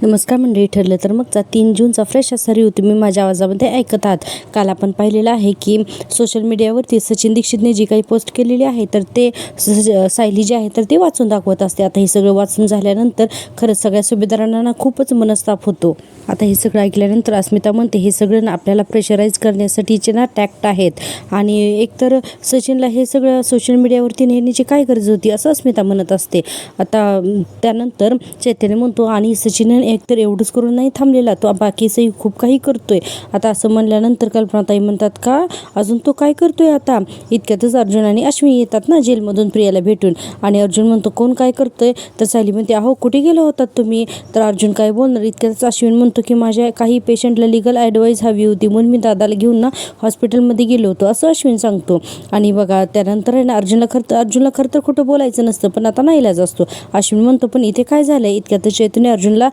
नमस्कार मंडळी, ठरलं तर मगचा 3 जूनचा फ्रेश असा रिव्ह्यू तुम्ही माझ्या आवाजामध्ये ऐकत आहात. काल आपण पाहिलेलं आहे की सोशल मीडियावरती सचिन दीक्षितने जी काही पोस्ट केलेली आहे तर ते सायली जी आहे तर ते वाचून दाखवत असते. आता हे सगळं वाचून झाल्यानंतर खरंच सगळ्या सुभेदारांना खूपच मनस्ताप होतो. आता हे सगळं ऐकल्यानंतर अस्मिता म्हणते हे सगळं आपल्याला प्रेशराईज करण्यासाठीचे टॅक्ट आहेत आणि एकतर सचिनला हे सगळं सोशल मीडियावरती नेण्याची काय गरज होती असं अस्मिता म्हणत असते. आता त्यानंतर चैतन्य म्हणतो आणि सचिन एकतर एवढंच करून नाही थांबलेला, तो बाकीचंही खूप काही करतोय. आता असं म्हणल्यानंतर कल्पनाताई म्हणतात का अजून तो काय करतोय. आता इतक्यातच अर्जुन आणि अश्विनी येतात ना जेलमधून प्रियाला भेटून आणि अर्जुन म्हणतो कोण काय करतोय. तर सायली म्हणते अहो कुठे गेलो होतात तुम्ही. तर अर्जुन काय बोलणार. इतक्यातच अश्विन म्हणतो की माझ्या काही पेशंटला लिगल ॲडवाईस हवी होती म्हणून मी दादाला घेऊन हॉस्पिटलमध्ये गेलो होतो असं अश्विन सांगतो. आणि बघा त्यानंतर आहे ना अर्जुनला खरं तर खोटं बोलायचं नसतं पण आता नाईलाज असतो. अश्विन म्हणतो पण इथे काय झालं. इतक्यातच चैतन्य अर्जुनला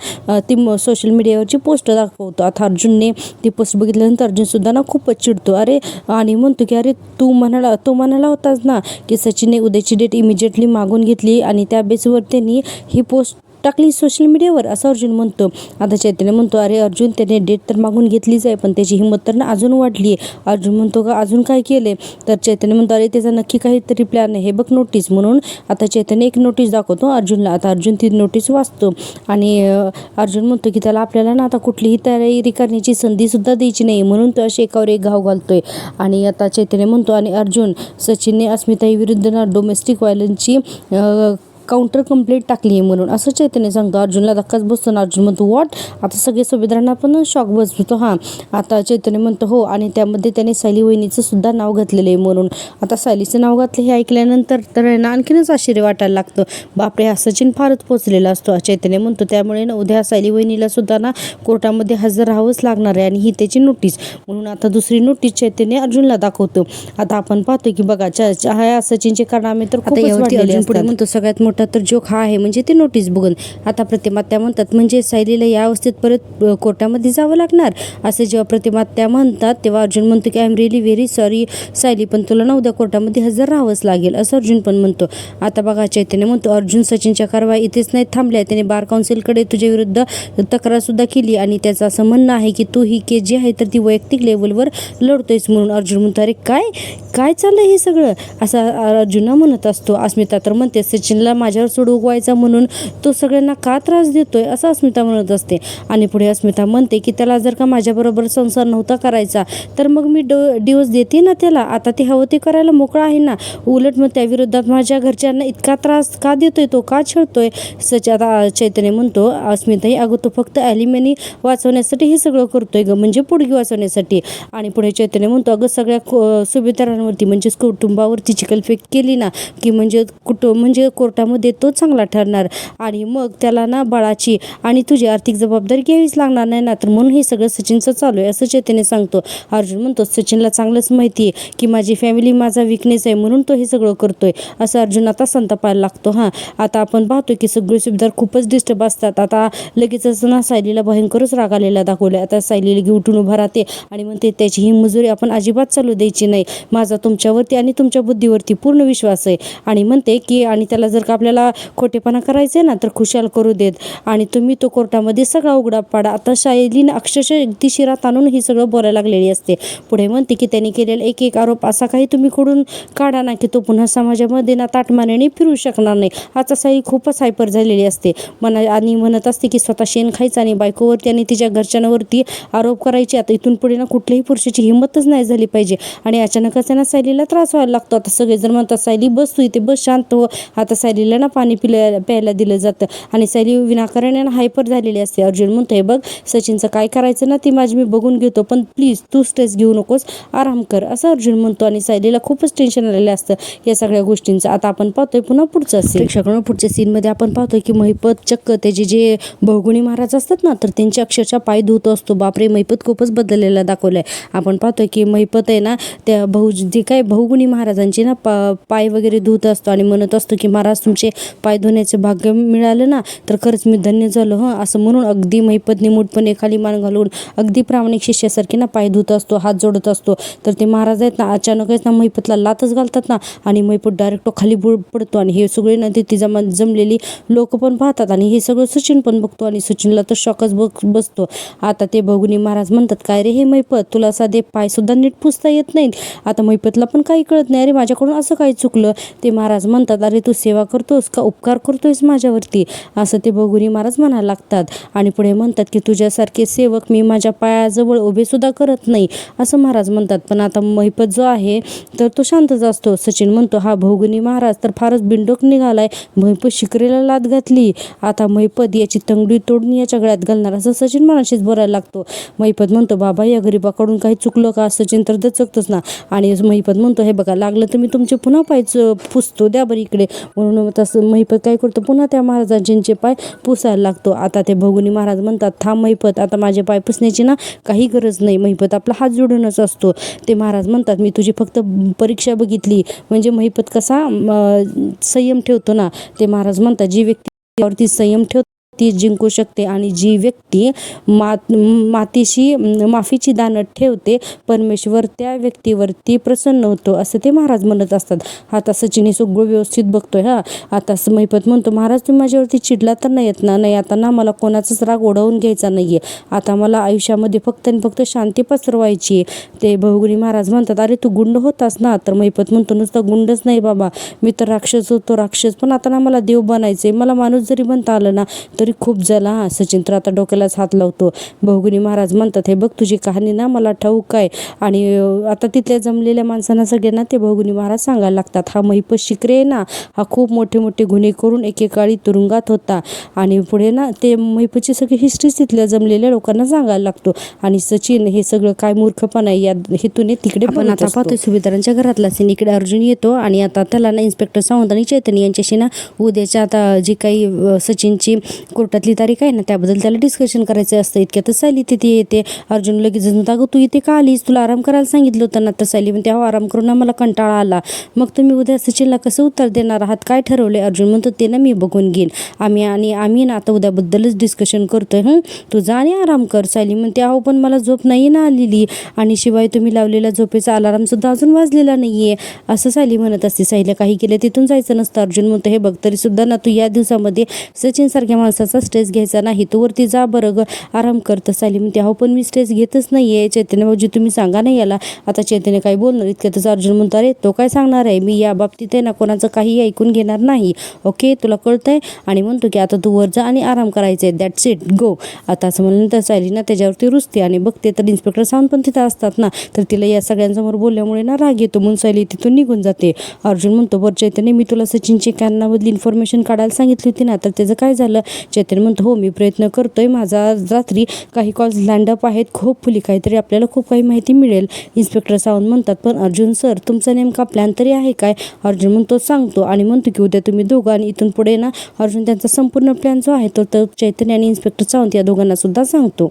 ती सोशल मीडियावरची पोस्ट दाखवतो. आता अर्जुनने ती पोस्ट बघितल्यानंतर अर्जुनसुद्धा खूपच चिडतो. अरे आणि म्हणतो की अरे तो म्हणाला होताच ना की सचिनने उद्याची डेट इमिजिएटली मागून घेतली आणि त्या बेसवर त्यांनी ही पोस्ट टाकली सोशल मीडियावर असं अर्जुन म्हणतो. आता चैतन्य म्हणतो अरे अर्जुन त्याने डेट तर मागून घेतलीच आहे पण त्याची हिंमत तर अजून वाढली आहे. अर्जुन म्हणतो का अजून काय केले. तर चैतन्य म्हणतो अरे त्याचा नक्की काहीतरी प्लॅन आहे हे बघ नोटीस. म्हणून आता चैतन्य एक नोटीस दाखवतो अर्जुनला. आता अर्जुन ती नोटीस वाचतो आणि अर्जुन म्हणतो की त्याला आपल्याला आता कुठलीही तयारी करण्याची संधीसुद्धा द्यायची नाही म्हणून तो अशी एकावर एक घाव घालतोय. आणि आता चैतन्य म्हणतो आणि अर्जुन सचिनने अस्मिताविरुद्ध डोमेस्टिक व्हायलन्सची काउंटर कंप्लेंट टाकली आहे म्हणून असं चैतन्य सांगतो. अर्जुनला धक्काच बसतो ना. अर्जुन म्हणतो व्हॉट. आता सगळे सुभेदारांना पण शॉक बसतो. आता चैतन्य म्हणतो हो आणि त्यामध्ये त्याने सायली वहिनीचं सुद्धा नाव घातलेलं आहे म्हणून. आता सायलीचं नाव घातलं हे ऐकल्यानंतर तर आणखीनच आश्चर्य वाटायला लागतं. बापरे हा सचिन फारच पोचलेला असतो चैतन्य म्हणतो. त्यामुळे उद्या सायली वहिनीला सुद्धा कोर्टामध्ये हजर राहावंच लागणार आहे आणि ही त्याची नोटीस. म्हणून आता दुसरी नोटीस चैतन्य अर्जुनला दाखवतो. आता आपण पाहतो की बघा ह्या सचिनचे कारनामे तर खूपच वाढलेले असतात. पुढे म्हणतो सगळ्यात मोठा तर जोक हा आहे म्हणजे ते नोटीस बघून. आता प्रतिमा त्या म्हणतात म्हणजे सायलीला या अवस्थेत परत कोर्टामध्ये जावं लागणार असे जेव्हा प्रतिमा त्या म्हणतात तेव्हा अर्जुन म्हणतो की I am really very sorry Sayali पण तुला उद्या कोर्टामध्ये हजर राहावंच लागेल असं अर्जुन पण म्हणतो. आता बघा चैतन्य म्हणतो अर्जुन सचिनच्या कारवाई इथेच नाही थांबल्या, त्याने बार काउन्सिलकडे तुझ्या विरुद्ध तक्रार सुद्धा केली आणि त्याचं असं म्हणणं आहे की तू ही केस जी आहे तर ती वैयक्तिक लेवलवर लढतोयस म्हणून. अर्जुन म्हणतो अरे काय चाललंय हे सगळं असं अर्जुन म्हणत असतो. अस्मिता तर म्हणते सचिनला माझ्यावर सोडवायचा म्हणून तो सगळ्यांना का त्रास देतोय असं अस्मिता म्हणत असते. आणि पुढे अस्मिता म्हणते की त्याला जर का माझ्याबरोबर संसार नव्हता करायचा तर मग मी डिवोर्स देते ना त्याला. आता ते हवं ते करायला मोकळा आहे ना. उलट मग त्या विरोधात माझ्या घरच्यांना इतका त्रास का देतोय, तो का छळतोय. आता चैतन्य म्हणतो अस्मिताही अगं तो फक्त ॲलिमनी वाचवण्यासाठी हे सगळं करतोय ग, म्हणजे पोटगी वाचवण्यासाठी. आणि पुढे चैतन्य म्हणतो अगं सगळ्या सुभेदारांवरती म्हणजेच कुटुंबावरती चिकलफेक केली ना की म्हणजे कोर्टामध्ये तो चांगला ठरणार आणि मग त्याला बाळाची आणि तुझी आर्थिक जबाबदारी घ्यावीच लागणार नाही ना. तर म्हणून हे सगळं सचिनचं चालू आहे असं चैतन्य सांगतो. अर्जुन म्हणतो सचिनला चांगलंच माहिती आहे की माझी फॅमिली माझा विकनेस आहे म्हणून तो हे सगळं करतोय असं अर्जुन आता संतापायला लागतो. आता आपण पाहतो की सगळे सुभेदार खूपच डिस्टर्ब असतात. आता लगेचच ना सायलीला भयंकरच राग आलेला दाखवला. आता सायलीला घेऊन उठून उभा राहते आणि म्हणते त्याची ही मजुरी आपण अजिबात चालू द्यायची नाही. माझा तुमच्यावरती आणि तुमच्या बुद्धीवरती पूर्ण विश्वास आहे. आणि म्हणते की आणि त्याला जर का आपल्याला खोटेपणा करायचे ना तर खुशाल करू देत आणि तुम्ही तो कोर्टामध्ये सगळा उघडा पाडा. आता सायलीने अक्षरशः अगदी शिरात आणून हे सगळं बोलायला लागलेली असते. पुढे म्हणते की त्यांनी केलेला एक आरोप असा काही तुम्ही खोडून काढा ना की तो पुन्हा समाजामध्ये ताटमानेने फिरू शकणार नाही. आता सायली खूपच हायपर झालेली असते आणि म्हणत असते की स्वतः शेण खायचं आणि बायकोवरती आणि तिच्या घरच्यांवरती आरोप करायचे. आता इथून पुढे कुठल्याही पुरुषाची हिंमतच नाही झाली पाहिजे. आणि अचानकच त्यांना सायलीला त्रास व्हायला लागतो. आता सगळेजण म्हणतात सायली बस तू इथे बस शांत हो. आता सायलीला पाणी प्यायला दिलं जातं आणि सायली विनाकारण हायपर झालेली असते. अर्जुन म्हणतोय बघ सचिनचं काय करायचं ना ती माझी मी बघून घेतो पण प्लीज तू स्ट्रेस घेऊ नकोस, आराम कर असं अर्जुन म्हणतो. आणि सायलीला खूपच टेन्शन आलेलं असतं या सगळ्या गोष्टींचं. आता आपण पाहतोय पुन्हा पुढचं सीन. प्रेक्षकांना पुढच्या सीनमध्ये आपण पाहतोय की महिपत चक्क त्याचे जे बहुगुणी महाराज असतात ना तर त्यांच्या अक्षरशः पाय धुत असतो. बापरे महिपत खूपच बदललेला दाखवलाय. आपण पाहतोय की महिपत आहे त्या जे काय बहुगुणी महाराजांची पाय वगैरे धुत असतो आणि म्हणत असतो की महाराज तुमच्या तुमचे पाय धुण्याचे भाग्य मिळालं ना तर खरंच मी धन्य झालो असं म्हणून अगदी महिपत निमूटपणे खाली मान घालून अगदी प्रामाणिक शिष्यासारखी ना पाय धुत असतो, हात जोडत असतो. तर ते महाराज आहेत ना अचानकच ना महिपतला लातच घालतात ना आणि महिपत डायरेक्ट खाली पडतो आणि हे सगळे ना ते जमलेली लोक पण पाहतात आणि हे सगळं सचिन पण बघतो आणि सचिनला तर शॉकच बसतो. आता ते बघून महाराज म्हणतात, काय रे हे महिपत, तुला साधे पाय सुद्धा नीट पुसता येत नाहीत. आता महिपतला पण काही कळत नाही, अरे माझ्याकडून असं काय चुकलं. ते महाराज म्हणतात, अरे तू सेवा करतोस का उपकार करतोयस माझ्यावरती, असं ते बघून महाराज म्हणायला लागतात. आणि पुढे म्हणतात की तुझ्यासारखे सेवक मी माझ्या पायाजवळ उभे सुद्धा करत नाही असं महाराज म्हणतात. पण आता महिपत जो आहे तर तो शांतच असतो. सचिन म्हणतो, हा भोगुनी महाराज तर फारच बिंडोक निघालाय, महिपत शिकरेला लाद घातली, आता महिपत याची तंगडी तोडून याच्या गळ्यात घालणार असं सचिन मनाशीच बोलायला लागतो. महिपत म्हणतो, बाबा या गरीबाकडून काही चुकलं का. सचिन तर दचकतोच ना आणि महिपत म्हणतो, हे बघा लागलं तर मी तुमचे पुन्हा पाय पुसतो, द्या बरं इकडे. म्हणून तसं महिपत काय करतो, पुन्हा त्या महाराजांचे पाय पुसायला लागतो. आता ते भोगुनी महाराज म्हणतात, थांब महिपत, आता माझे पाय पुसण्याची ना काही गरज नाही. महिपत आपला हात जोडूनच असतो. ते महाराज म्हणतात, मी तुझी फक्त परीक्षा बघितली. म्हणजे महिपत कसा संयम ठेवतो ना. ते महाराज म्हणतात, जी व्यक्ती संयम ठेवतो ती जिंकू शकते आणि जी व्यक्ती मातीशी माफीची दानत ठेवते परमेश्वर त्या व्यक्तीवरती प्रसन्न होतो असं ते महाराज म्हणत असतात. आता सचिन हे सगळं व्यवस्थित बघतोय. आता महिपत म्हणतो, महाराज तुम्ही माझ्यावरती चिडला तर नाही येत ना. नाही, आता ना मला कोणाचाच राग ओढवून घ्यायचा नाहीये. आता मला आयुष्यामध्ये फक्त आणि फक्त शांती पसरवायची. ते भोगुनी महाराज म्हणतात, अरे तू गुंड होतास ना. तर महिपत म्हणतो, नुसता गुंडच नाही बाबा, मी तर राक्षस होतो, राक्षस. पण आता ना मला देव बनायचंय, मला माणूस जरी बनता आलं ना तरी खूप झाला. सचिन तर आता डोक्यालाच हात लावतो. भोगुनी महाराज म्हणतात, हे बघ तुझी कहाणी ना मला ठाऊक आहे. आणि आता तिथल्या जमलेल्या माणसांना सगळ्यांना ते भोगुनी महाराज सांगायला लागतात, हा महिपत शिकरे आहे ना, हा खूप मोठे मोठे गुन्हे करून एकेकाळी तुरुंगात होता. आणि पुढे ना ते महिपतची सगळी हिस्ट्री तिथल्या जमलेल्या लोकांना सांगायला लागतो. आणि सचिन हे सगळं काय मूर्खपणा आहे या हेतूने तिकडे पण आता पाहतोय सुभेदारांच्या घरातला सीन. इकडे अर्जुन येतो आणि आता त्याला ना इन्स्पेक्टर सावंत आणि चैतन्य यांच्याशी ना उद्याच्या आता जी काही सचिनची कोर्टातली तारीख आहे ना त्याबद्दल त्याला डिस्कशन करायचं असतं. इतक्यातच सायली तिथे येते. अर्जुन लगेच म्हणतो, अगं तू इथे का आलीस, तुला आराम करायला सांगितलं होतं ना. तर सायली म्हणते, हो आराम करून मला कंटाळा आला. मग तुम्ही उद्या सचिनला कसं उत्तर देणार आहात, काय ठरवले. अर्जुन म्हणतो, ते ना मी बघून घेईन. आम्ही ना आता उद्याबद्दलच डिस्कशन करतोय. तू जा आणि आराम कर. सायली म्हणते, अहो पण मला झोप नाही ना आलेली आणि शिवाय तुम्ही लावलेला झोपेचा अलार्म सुद्धा अजून वाजलेला नाहीये असं सायली म्हणत असते. सायलीला काही केलं तिथून जायचं नसतं. अर्जुन म्हणतो, हे बघ तरी सुद्धा ना तू या दिवसामध्ये सचिन सारख्या माणसाचा स्ट्रेस घ्यायचा नाही, तू वरती जा बरं आराम करतं. सायली म्हणते, हो पण मी स्ट्रेस घेतच नाहीये चैतन्य भाऊजी, तुम्ही सांगा नाही याला. आता चैतन्य काय बोलणार. इतक्यातच अर्जुन म्हणतो, अरे तो काय सांगणार आहे, मी या बाबतीत आहे ना कोणाचं काही ऐकून घेणार नाही, ओके तुला कळतंय. आणि म्हणतो की आता तू वर जा आणि आराम करायचंय, दॅट्स इट, गो. आता असं म्हणल्यानंतर सायली ना त्याच्यावरती रुसते आणि बघते तर इन्स्पेक्टर सावंत पण तिथं असतात ना. तर तिला या सगळ्यांसमोर बोलल्यामुळे ना राग येतो म्हणून सायली तिथून निघून जाते. अर्जुन म्हणतो, बरं चैतन्य मी तुला सचिनची कानामधली इन्फॉर्मेशन काढायला सांगितली होती ना, तर त्याचं काय झालं. चैतन्य म्हणतो, हो मी प्रयत्न करतोय, माझा रात्री काही कॉल्स लँडअप आहेत, होपफुली काहीतरी आपल्याला खूप काही माहिती मिळेल. इन्स्पेक्टर सावंत म्हणतात, पण अर्जुन सर तुमचा नेमका प्लॅन तरी आहे काय. अर्जुन म्हणतो, सांगतो. आणि म्हणतो की उद्या तुम्ही दोघं आणि इथून पुढे ना अर्जुन त्यांचा संपूर्ण प्लॅन जो आहे तो चैतन्य आणि इन्स्पेक्टर सावंत या दोघांना सुद्धा सांगतो.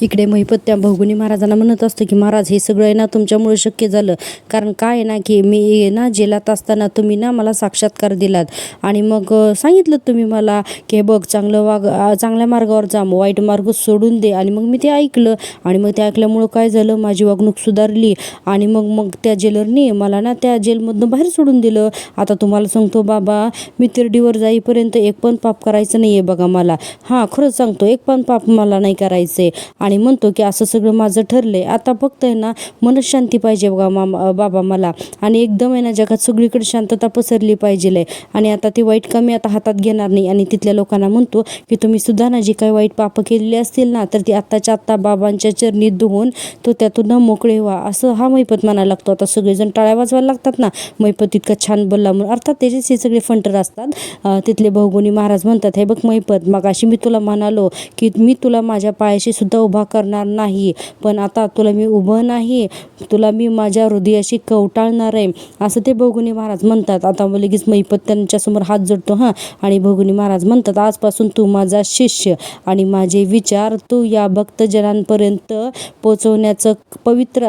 इकडे महिपत त्या भोगुनी महाराजांना म्हणत असतो की महाराज हे सगळं आहे ना तुमच्यामुळे शक्य झालं, कारण काय आहे ना की मी ना जेलात असताना तुम्ही ना मला साक्षात्कार दिलात आणि मग सांगितलं तुम्ही मला की बघ चांगल्या मार्गावर जा, वाईट मार्ग सोडून दे. आणि मग मी ते ऐकलं आणि मग ते ऐकल्यामुळं काय झालं, माझी वागणूक सुधारली आणि मग त्या जेलरने मला ना त्या जेलमधनं बाहेर सोडून दिलं. आता तुम्हाला सांगतो बाबा, मी तिरडीवर जाईपर्यंत एक पण पाप करायचं नाही आहे बघा मला. खरंच सांगतो, एक पण पाप मला नाही करायचं आहे. आणि म्हणतो की असं सगळं माझं ठरलंय, आता फक्त आहे ना मनशांती पाहिजे बघा बाबा मला. आणि एकदम आहे ना जगात सगळीकडे शांतता पसरली पाहिजे. आणि आता ते वाईट कामी आता हातात घेणार नाही. आणि तिथल्या लोकांना म्हणतो की तुम्ही सुद्धा ना जी काही वाईट पापं केलेली असतील ना तर ती आत्ताच्या आत्ता बाबांच्या चरणी धुवून तो त्यातून न मोकळे व्हा असं महिपत म्हणायला लागतो. आता सगळेजण टाळ्या वाजवायला लागतात ना, महिपत इतकं छान बोलला म्हणून. अर्थात त्याचेच हे सगळे फंटर असतात. तिथले भोगुनी महाराज म्हणतात, हे बघ महिपत, मग अशी मी तुला म्हणालो की मी तुला माझ्या पायाशी सुद्धा उभा करणार नाही, पण आता तुला मी उभं नाही, तुला मी माझ्या हृदयाशी कवटाळणार आहे, असं ते भोगुनी महाराज म्हणतात. आता लगेच महिपत त्यांच्यासमोर हात जोडतो आणि भोगुनी महाराज म्हणतात, आजपासून तू माझा शिष्य आणि माझे विचार तू या भक्तजनांपर्यंत पोचवण्याचं पवित्र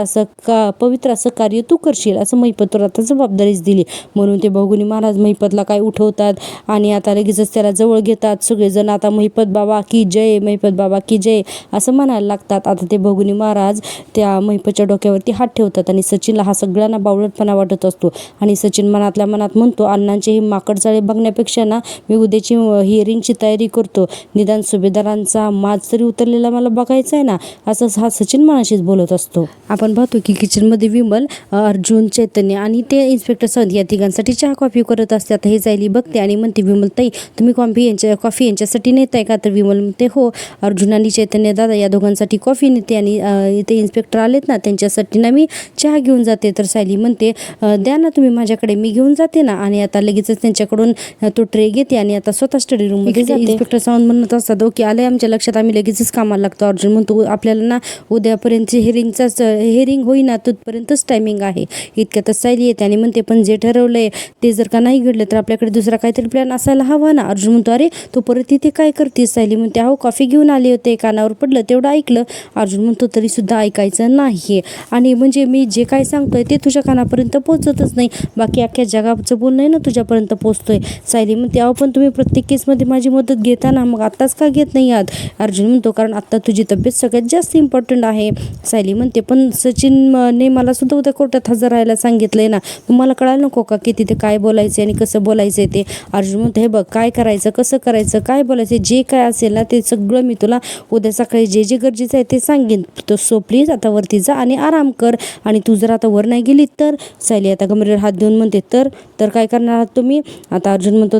असं कार्य तू करशील, असं महिपतवर आता जबाबदारीच दिली. म्हणून ते भोगुनी महाराज महिपतला काय उठवतात आणि आता लगेचच त्याला जवळ घेतात. सगळेजण आता महिपत बाबा की जय, महिपत बाबा की जय असं म्हणायला लागतात. आता ते भोगुनी महाराज त्या महिपतच्या डोक्यावरती हात ठेवतात आणि सचिनला हा सगळ्यांना बावळटपणा वाटत असतो आणि सचिन मनातल्या मनात म्हणतो, अण्णांचे हे माकडचाळे बघण्यापेक्षा ना मी उद्याची हिअरिंगची तयारी करतो, निदान सुभेदारांचा माज तरी उतरलेला मला बघायचा आहे ना, असं हा सचिन मनाशीच बोलत असतो. आपण पाहतो की किचनमध्ये विमल, अर्जुन, चैतन्य आणि ते इन्स्पेक्टर सावंत या तिघांसाठी चहा कॉफी करत असतात. हे सायली बघते आणि म्हणते, विमल ताई तुम्ही कॉफी यांच्यासाठी नेताय का? तर विमल म्हणते, हो, अर्जुन आणि चैतन्य दादा या दोघांसाठी कॉफी नेते आणि इथे इन्स्पेक्टर आलेत ना त्यांच्यासाठी ना मी चहा घेऊन जाते. तर सायली म्हणते, द्या ना तुम्ही माझ्याकडे, मी घेऊन जाते ना. आणि आता लगेचच त्यांच्याकडून तो ट्रे घेते आणि आता स्वतः स्टडी रूममध्ये जाते. इन्स्पेक्टर सावंत म्हणत असतात, ओके आले आमच्या लक्षात, आम्ही लगेचच कामाला लागतो. अर्जुन म्हणतो, आपल्याला ना उद्यापर्यंत हेअरिंग होईना तिथपर्यंतच टायमिंग आहे. इतक्यातच सायली येते आणि म्हणते, पण जे ठरवलंय ते जर का नाही घडलं तर आपल्याकडे दुसरा काहीतरी प्लॅन असायला हवा ना. अर्जुन म्हणतो, अरे तू परत इथे काय करतेस? सायली म्हणते, अहो कॉफी घेऊन आले होते, कानावर पडलं तेवढं ऐकलं. अर्जुन म्हणतो, तरी सुद्धा ऐकायचं नाही आणि म्हणजे मी जे काय सांगतोय ते तुझ्या कानापर्यंत पोहोचतच नाही, बाकी अख्ख्या जगाचं बोलणं आहे ना तुझ्यापर्यंत पोहोचतोय. सायली म्हणते, अहो पण तुम्ही प्रत्येक केसमध्ये माझी मदत घेता ना, मग आत्ताच का घेत नाही आहात? अर्जुन म्हणतो, कारण आत्ता तुझी तब्येत सगळ्यात जास्त इम्पॉर्टंट आहे. सायली म्हणते, पण सचिनने मला सुद्धा उद्या कोर्टात हजर राहायला सांगितलंय ना, मला कळायला नको का की तिथे काय बोलायचं आणि कसं बोलायचं ते? अर्जुन म्हणतो, हे बघ, काय करायचं, कसं करायचं, काय बोलायचं, जे काय असेल ना ते सगळं मी तुला उद्या सकाळी जे जे गरजेचं आहे ते सांगेन. सो प्लीज आता वरती जा आणि आराम कर. आणि तू जर आता वर नाही गेली तर? सायली आता कमरेवर हात देऊन म्हणते, तर काय करणार आहात तुम्ही? आता अर्जुन म्हणतो,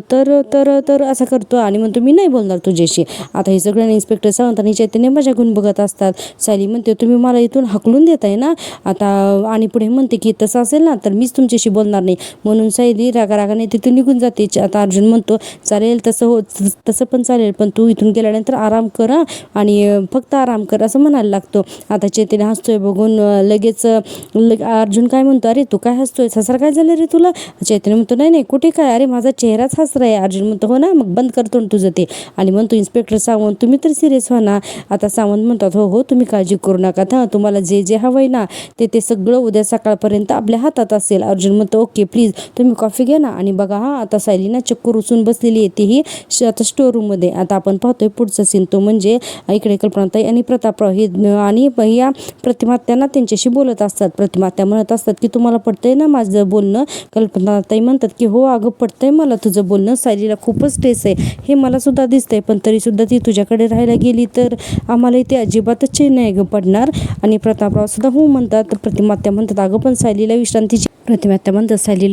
तर असं करतो आणि म्हणतो, मी नाही बोलणार तुझ्याशी. आता हे सगळ्यांना इन्स्पेक्टर सावंत आणि चैतन्य मजा घेऊन बघत असतात. सायली म्हणते, तुम्ही मला इथून हाकलून देताय ना आता? आणि पुढे म्हणते की तसं असेल ना तर मीच तुमच्याशी बोलणार नाही. म्हणून सायली रागारागाने तिथून निघून जाते. आता अर्जुन म्हणतो, चालेल तसं पण चालेल, पण तू इथून गेल्यानंतर आराम कर आणि फक्त आराम कर असं म्हणायला लागतो. आता चैतन्य हसतोय बघून लगेच अर्जुन काय म्हणतो, अरे तू काय हसतोय, हसरा काय झालं रे तुला? चैतन्य म्हणतो, नाही कुठे काय, अरे माझा चेहराच हसरा आहे. अर्जुन म्हणतो, हो ना, मग बंद करतो तुझं ते. आणि म्हणतो, इन्स्पेक्टर सावंत तुम्ही तर सिरियस व्हा ना. आता सावंत म्हणतात, हो तुम्ही काळजी करू नका, तुम्हाला जे हवंय ना ते सगळं उद्या सकाळपर्यंत आपल्या हातात असेल. अर्जुन म्हणतो, ओके प्लीज तुम्ही कॉफी घ्या ना. आणि बघा आता सायली ना चक्कर रुसून बसलेली आहे तीही आता स्टोर रूममध्ये. आता आपण पाहतोय पुढचा सीन, तो म्हणजे इकडे कल्पनाताई आणि प्रतापराव हे आणि या प्रतिमा त्यांना त्यांच्याशी बोलत असतात. प्रतिमा त्या म्हणत असतात की तुम्हाला पटतंय ना माझं बोलणं? कल्पनाताई म्हणतात की हो अगं पटतंय मला तुझं बोलणं, सायलीला खूपच स्ट्रेस आहे हे मला सुद्धा दिसतंय, पण तरी सुद्धा ती तुझ्याकडे राहायला गेली तर आम्हाला इथे अजिबातच चैन नाही पडणार. आणि प्रतापराव सुद्धा हो म्हणतात. प्रतिमा त्या म्हणतात, अगं पण सायलीला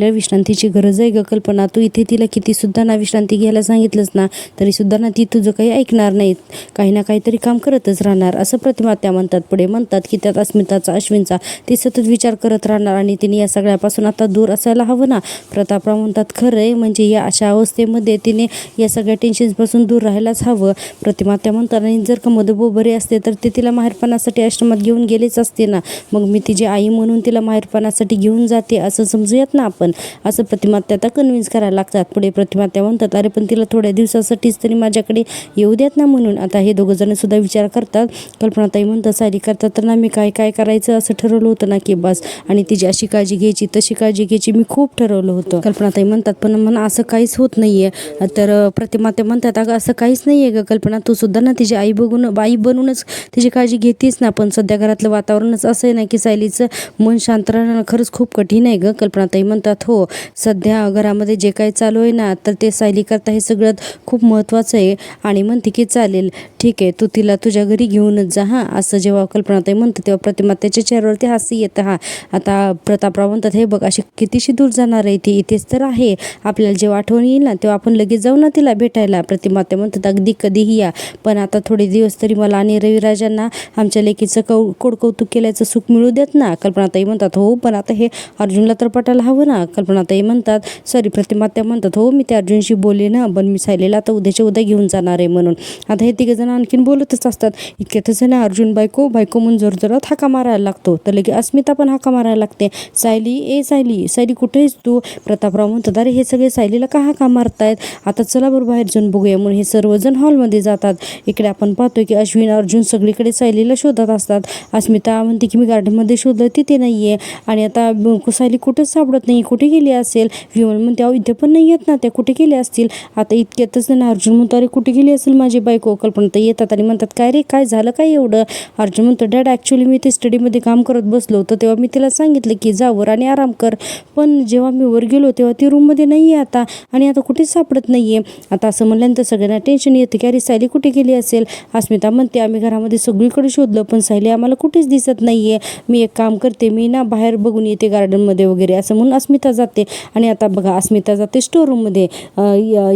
विश्रांतीची गरज आहे ग कल्पना, तू इथे तिला किती सुद्धा ना विश्रांती घ्यायला सांगितलंच ना तरी सुद्धा ना ती तुझं काही ऐकणार नाहीत, काही ना काहीतरी काम करतच राहणार असं प्रतिमा त्या म्हणतात. पुढे म्हणतात की त्यात अस्मिताचा अश्विनचा ती सतत विचार करत राहणार आणि तिने या सगळ्यापासून आता दूर असायला हवं ना. प्रतापराव म्हणतात, खरं आहे, म्हणजे या अशा अवस्थेमध्ये तिने या सगळ्या टेन्शन्सपासून दूर राहायलाच हवं. प्रतिमा त्या म्हणतात, आणि जर का मधुभाऊ बरे असते तर ते तिला माहेरपणासाठी आश्रमात घेऊन गेलेच असते ना, मग मी तिची आई म्हणून तिला माहेरपणासाठी घेऊन जाते असं समजूयात ना आपण, असं प्रतिमा त्या आता कन्व्हिन्स करायला लागतात. पुढे प्रतिमा त्या म्हणतात, अरे पण तिला थोड्या दिवसासाठीच तरी माझ्याकडे येऊ देत ना म्हणून. आता हे दोघं जण सुद्धा विचार करतात. कल्पनाताई म्हणतात, सायली करतात तर ना मी काय करायचं असं ठरवलं होतं ना की बस, आणि तिची अशी काळजी घ्यायची तशी काळजी घ्यायची मी खूप ठरवलं होतं. कल्पनाताई म्हणतात, पण म्हणा असं काहीच होत नाहीये. तर प्रतिमा त्या म्हणतात, अगं असं काहीच नाहीये ग कल्पना, तू सुद्धा ना तिची आई बनूनच तिची काळजी घेतेस ना, पण सध्या घरातलं वातावरणच असं आहे ना की सायलीचं मन शांत राहणं खरंच खूप कठीण आहे ग. कल्पनाताई म्हणतात, हो सध्या घरामध्ये जे काही चालू आहे ना तर ते सायली करता हे सगळं खूप महत्त्वाचं आहे. आणि म्हणते की चालेल ठीक आहे, तू तिला तुझ्या घरी घेऊनच जा हां. असं जेव्हा कल्पनाताई म्हणते तेव्हा प्रतिमा त्याच्या चेहऱ्यावरती हास्य येतं. आता प्रतापराव म्हणतात, हे बघ अशी कितीशी दूर जाणार आहे ती, इथेच तर आहे, आपल्याला जेव्हा आठवण येईल ना तेव्हा आपण लगेच जाऊ ना तिला भेटायला. प्रतिमा ते म्हणतात, अगदी कधीही या, पण आता थोडे दिवस तरी मला आणि रविराजांना आमच्या लेकीचं कौतुक केल्याचं सुख मिळू देत ना. कल्पनाताई म्हणतात, हो पण आता हे अर्जुनला तर पटायला हवं ना. कल्पनाताई म्हणतात, सॉरी प्रतिमा त्या म्हणतात, हो मी त्या अर्जुनशी बोलले ना, पण मी सायलीला आता उद्याच्या उद्या घेऊन जाणार आहे म्हणून. आता हे तिघे जण आणखीन बोलतच असतात. इतक्यातच आहे ना अर्जुन बायको म्हणून जोरजोरात हाका मारायला लागतो. तर लगे अस्मिता पण हाका मारायला लागते, सायली ए सायली सायली कुठे आहेस तू. प्रतापराव म्हणतात अरे हे सगळे सायलीला का हाका मारतायत, आता चला बरं बाहेर जाऊन बघूया. म्हणून हे सर्वजण हॉलमध्ये जातात. इकडे आपण पाहतोय की अश्विन अर्जुन सगळीकडे सायलीला शोधत असतात. अस्मिता म्हणते की मी गार्डनमध्ये शोधलं तिथे नाहीये आणि आता सायली कुठेच सापडत नाही, कुठे गेली असेल. विमल म्हणते अहो इथे पण नाही येत ना, त्या कुठे गेल्या असतील. आता इतक्यातच ना अर्जुन म्हणतो अरे कुठे गेली असेल माझी बायको. कल्पना येतात आणि म्हणतात काय रे काय झालं काय एवढं. अर्जुन म्हणतो डॅड ॲक्च्युली मी ते स्टडीमध्ये काम करत बसलो होतो तेव्हा मी तिला सांगितलं की जा वर आणि आराम कर, पण जेव्हा मी वर गेलो तेव्हा ती रूममध्ये नाही आहे आता आणि आता कुठेच सापडत नाही आहे. आता असं म्हणल्यानंतर सगळ्यांना टेन्शन येतं की अरे सायली कुठे गेली असेल. अस्मिता म्हणते आम्ही घरामध्ये सगळीकडे शोधलं पण सायली आम्हाला कुठेच दिसत नाही आहे. मी एक काम करते, मी ना बाहेर बघून येते गार्डनमध्ये वगैरे असं म्हणून अस्मिता जाते. आणि आता बघा अस्मिता जाते स्टोर रूममध्ये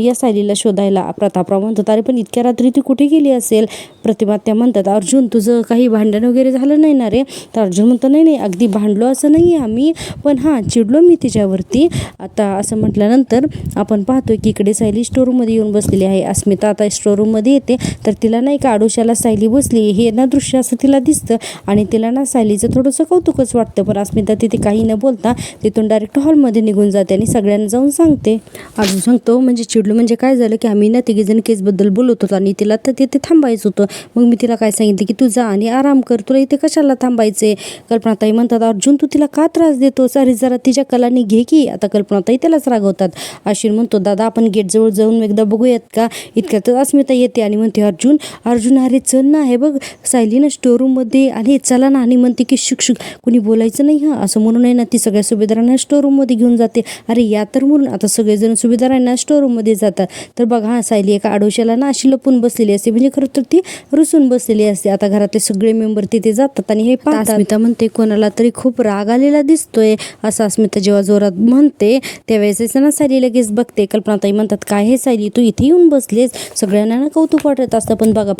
या सायलीला शोधायला. प्रतापराव म्हणतात अरे पण इतक्या रात्री ती कुठे गेली असेल. प्रतिमा त्या म्हणतात अर्जुन तुझं काही भांडण वगैरे झालं नाही ना रे. तर अर्जुन म्हणतं नाही नाही अगदी भांडलो असं नाही आहे आम्ही, पण हां चिडलो मी तिच्यावरती. आता असं म्हटल्यानंतर आपण पाहतोय की इकडे सायली स्टोरूममध्ये येऊन बसलेली आहे. अस्मिता आता स्टोरूममध्ये येते तर तिला नाही का आडोशाला सायली बसली हे ना दृश्य असं तिला दिसतं आणि तिला ना सायलीचं थोडंसं कौतुकच वाटतं. पण अस्मिता तिथे काही न बोलता तिथून डायरेक्ट हॉलमध्ये निघून जाते आणि सगळ्यांना जाऊन सांगते. अजून सांगतो म्हणजे चिडलो म्हणजे काय झालं की आम्ही ना तिघीजण केसबद्दल बोलत होतो आणि तिला तर तिथे थांबायचं होतं. मग मी तिला काय सांगितलं की तू जा आणि आराम कर, तुला इथे कशाला थांबायचे. कल्पनाताई म्हणतात अर्जुन तू तिला का त्रास देतोस, अरे जरा तिच्या कलानी घे की. आता कल्पनाताई त्यालाच रागवतात. अश्विन म्हणतो दादा आपण गेटजवळ जाऊन एकदा बघूयात का. इतक्यातच अस्मिता येते आणि म्हणते अर्जुन अर्जुन अरे चल ना, हे बघ सायली ना स्टोरूममध्ये आणि चला ना. आणि म्हणते की शुक कुणी बोलायचं नाही हां असं म्हणून आहे ना ती सगळ्या सुभेदारांना स्टोरूममध्ये घेऊन जाते. अरे या तर म्हणून आता सगळेजण सुभेदारांना स्टोरूममध्ये जातात. तर बघा हां सायली एका आडोशाला ना अशी लपून बसलेली असते, म्हणजे खरं तर ती रुसून बसलेली असते. आता घरातले सगळे मेंबर तिथे जातात आणि हे पाहतात. अस्मिता म्हणते कोणाला तरी खूप राग आलेला दिसतोय असं अस्मिता जेव्हा जोरात म्हणते त्यावेळेस ना सायली लगेच बघते. कल्पनाताई म्हणतात काय हे सायली तू इथे येऊन बसलेस. सगळ्यांना ना कौतुक वाटत असतं पण बघा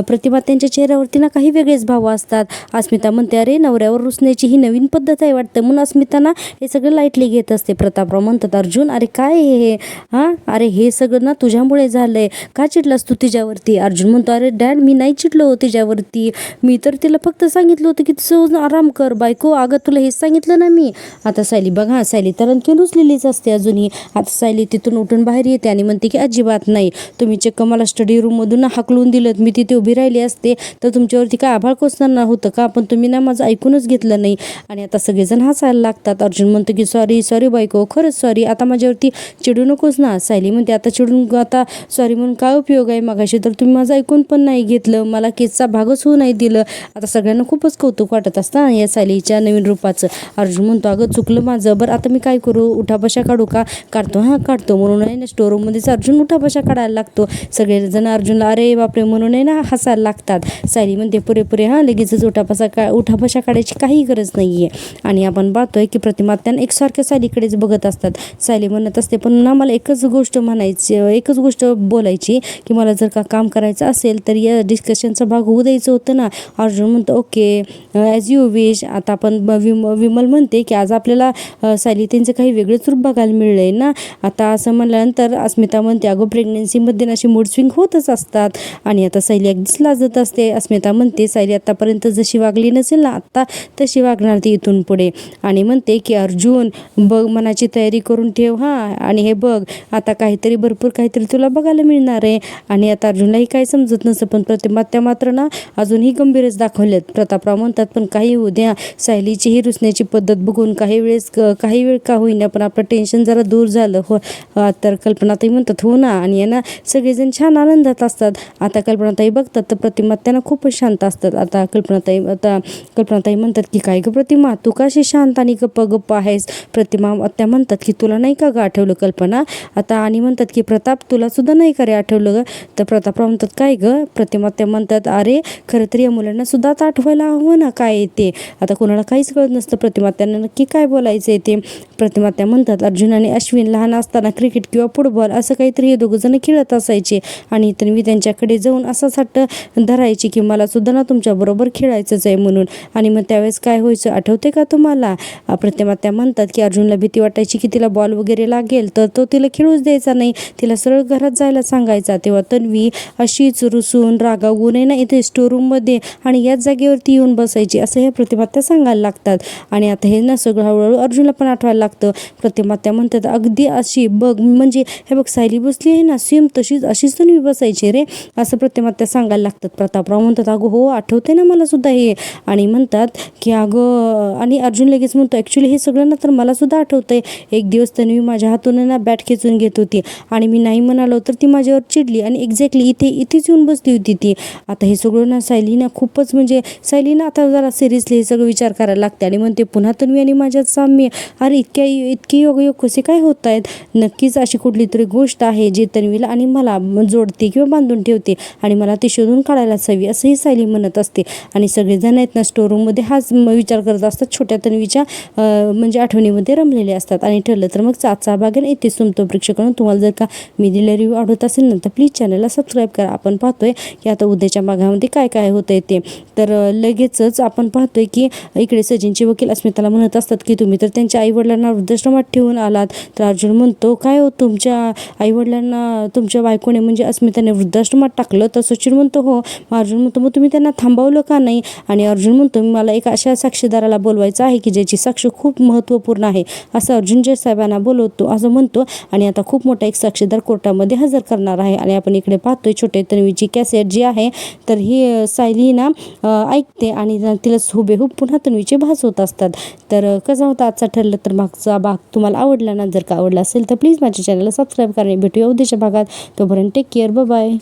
प्रतिमात्यांच्या चेहऱ्यावरती ना काही वेगळेच भाव असतात. अस्मिता म्हणते अरे नवऱ्यावर रुसण्याची ही नवीन पद्धत आहे वाटतं, म्हणून अस्मिता ना हे सगळं लाईटली घेत असते. प्रतापराव म्हणतात अर्जुन अरे काय हे हां अरे हे सगळं ना तुझ्यामुळे झालंय, का चिडलास तू तिच्यावरती. अर्जुन म्हणतो अरे डॅड मी नाही चिडलो तिच्यावरती, मी तर तिला फक्त सांगितलं होतं की तुझं आराम कर बायको, अगं तुला हेच सांगितलं ना मी. आता सायली बघा सायली तर आणखी रुसलेलीच असते अजूनही. आता सायली तिथून उठून बाहेर येते आणि म्हणते की अजिबात नाही, तुम्ही चक्क मला स्टडी रूममधून हाकलून दिलं, मी तिथे उभी राहिली असते तर तुमच्यावरती काय आभाळ कोसणार होतं का, पण तुम्ही ना माझं ऐकूनच घेतलं नाही. आणि आता सगळेजण हसायला लागतात. अर्जुन म्हणतो की सॉरी बायको, खरंच सॉरी, आता माझ्यावरती चिडू नकोस ना. सायली म्हणते आता चिडून आता सॉरी म्हणून काय उपयोग आहे, मगाशी तर तुम्ही माझं ऐकून पण नाही घेतलं, मला केसचा भागच होऊ नाही दिलं. आता सगळ्यांना खूपच कौतुक वाटत असतं या सायलीच्या नवीन रूपाचं. अर्जुन म्हणतो अगं चुकलं माझं, बरं आता मी काय करू, उठाबशा काढू का. काढतो हां काढतो म्हणून आहे ना स्टोर रूममध्येच अर्जुन उठाबशा काढायला लागतो. सगळेजण अर्जुनला अरे बापरे म्हणून आहे ना हसायला लागतात. सायली म्हणते पुरे हां लगेचच उठाबशा काढायची काही गरज नाही आहे. आणि आपण पाहतोय की प्रतिमात्यान एकसारख्या सायलीकडेच बघत असतात. सायली म्हणत असते पण ना मला एकच गोष्ट बोलायची की मला जर का काम करायचं असेल तर या डिस्कशनचा भाग होऊ द्यायचं होतं ना. अर्जुन म्हणतो ओके ॲज यू विश. आता आपण विमल म्हणते की आज आपल्याला सायली त्यांचं काही वेगळंच रूप बघायला मिळलं आहे ना. आता असं म्हणल्यानंतर अस्मिता म्हणते अगं प्रेग्नेन्सीमध्ये अशी मूड स्विंग होतच असतात. आणि आता सायली अगदीच लाजत असते. अस्मिता म्हणते सायली आतापर्यंत जशी वागली नसेल ना आत्ता तशी वागणार ती इथून पुढे. आणि म्हणते की अर्जुन बघ मनाची तयारी करून ठेव हां, आणि हे बघ आता भरपूर काहीतरी तुला बघायला मिळणार आहे. आणि आता अर्जुनलाही काही समजत नसतं पण प्रतिमात्या मात्र ना अजूनही गंभीरच दाखवलेत. प्रतापराव म्हणतात पण काही होऊ द्या, सायलीची ही रुसण्याची पद्धत बघून काही वेळ का होईना पण आपलं टेन्शन जरा दूर झालं हो. तर कल्पनाताई म्हणतात हो ना. आणि यांना सगळेजण छान आनंदात असतात. आता कल्पनाताई बघतात तर प्रतिमा त्यांना खूपच शांत असतात. आता कल्पनाताई म्हणतात की काय ग प्रतिमा तू कशी शांत आणि गप्प आहेस. प्रतिमा त्या म्हणतात की तुला नाही का ग आठवलं कल्पना. आता आणि म्हणतात की प्रताप तुला सुद्धा नाही का रे आठवलं ग. तर प्रतापराव म्हणतात काय ग. प्रतिमा त्या म्हणतात अरे खरं तर या मुलांना सुद्धा आता आठवायला हवं ना काय येते. आता कोणाला काहीच कळत नसतं प्रतिमा त्यांना नक्की काय बोलायचं आहे ते. प्रतिमा त्या म्हणतात अर्जुन आणि अश्विन लहान असताना क्रिकेट किंवा फुटबॉल असं काहीतरी हे दोघं जण खेळत असायचे आणि तर मी त्यांच्याकडे जाऊन असाच हट्ट धरायची की मला सुद्धा ना तुमच्याबरोबर खेळायचंच आहे म्हणून. आणि मग त्यावेळेस काय व्हायचं आठवते का तुम्हाला. प्रतिमा त्या म्हणतात की अर्जुनला भीती वाटायची की तिला बॉल वगैरे लागेल तर तो तिला खेळूच द्यायचा नाही, तिला सरळ घरात जायला सांगायचा. तेव्हा तन्वी अशीच रुसून रागावून आहे ना इथे स्टोरूममध्ये आणि याच जागेवरती येऊन बसायची असं हे प्रतिमात्या सांगायला लागतात. आणि आता हे ना सगळं हळूहळू अर्जुनला पण आठवायला लागतं. प्रतिमात्या म्हणतात अगदी अशी बघ, म्हणजे हे बघ सायली बसली आहे ना सेम अशीच तर मी बसायची रे, असं प्रतिमात्या सांगायला लागतात. प्रतापराव म्हणतात अगं हो आठवते ना मला सुद्धा हे, आणि म्हणतात की अगं, आणि अर्जुन लगेच म्हणतो ॲक्च्युली हे सगळं ना तर मला सुद्धा आठवतंय. एक दिवस तन्वी माझ्या हातून ना बॅट खेचून घेत होती आणि मी नाही म्हणालो तर ती माझ्यावर चिडली आणि एक्झॅक्टली इथेच येऊन बसली होती ती. आता हे सगळं ना सायली ना खूपच, म्हणजे सायली ना आता जरा सिरियसली हे सगळं विचार करायला लागते आणि म्हणते पुन्हा तन्वी आणि माझ्यात साम्य, अरे इतके योगायोग कसे काय होत आहेत. नक्कीच अशी कुठली तरी गोष्ट आहे जी तन्वीला आणि मला जोडते किंवा बांधून ठेवते आणि मला ती शोधून काढायलाच हवी असंही सायली म्हणत असते. आणि सगळेजण आहेत ना स्टोरूममध्ये हाच विचार करत असतात, छोट्या तन्वीच्या म्हणजे आठवणीमध्ये रमलेले असतात. आणि ठरलं तर मग आजचा भाग इथेच संपतो. प्रेक्षकांनो, तुम्हाला जर का मी दिलेला रिव्ह्यू आवडत असेल ना तर प्लीज चॅनलला सबस्क्राईब करा. आपण पाहतोय की आता उद्याच्या भागामध्ये काय काय होतंय ते. तर लगेचच आपण पाहतोय की इकडे सचिनचे वकील अस्मिताला म्हणत असतात की तुम्ही तर त्यांच्या आईवडिलांना वृद्धाश्रमात ठेवून आलात. तर अर्जुन म्हणतो काय हो, तुमच्या आईवडिलांना तुमच्या बायकोने म्हणजे अस्मिताने वृद्धाश्रमात टाकलं. तर सचिन म्हणतो हो. अर्जुन म्हणतो मग तुम्ही त्यांना थांबवलं का नाही. आणि अर्जुन म्हणतो मला एक अशा साक्षीदाराला बोलवायचं आहे की ज्याची साक्ष खूप महत्त्वपूर्ण आहे, असं अर्जुन जज साहेबांना बोलवतो असं म्हणतो. आणि आता खूप मोठा एक साक्षीदार कोर्टामध्ये हजर करणार आहे. आणि आपण इकडे पाहतोय छोटे तन्वीची कॅसेट जी आहे तर ही सायली ना ऐकते आणि तिला हुबेहूब पुन्हा तन्वीचे भास होत असतात. तर कसं होतं आजचा ठरलं तर मागचा भाग तुम्हाला आवडला ना, जर का आवडला असेल तर प्लीज माझ्या चॅनलला सबस्क्राईब करा. भेटूया उद्याच्या भागात. तोपर्यंत टेक केअर, बाय.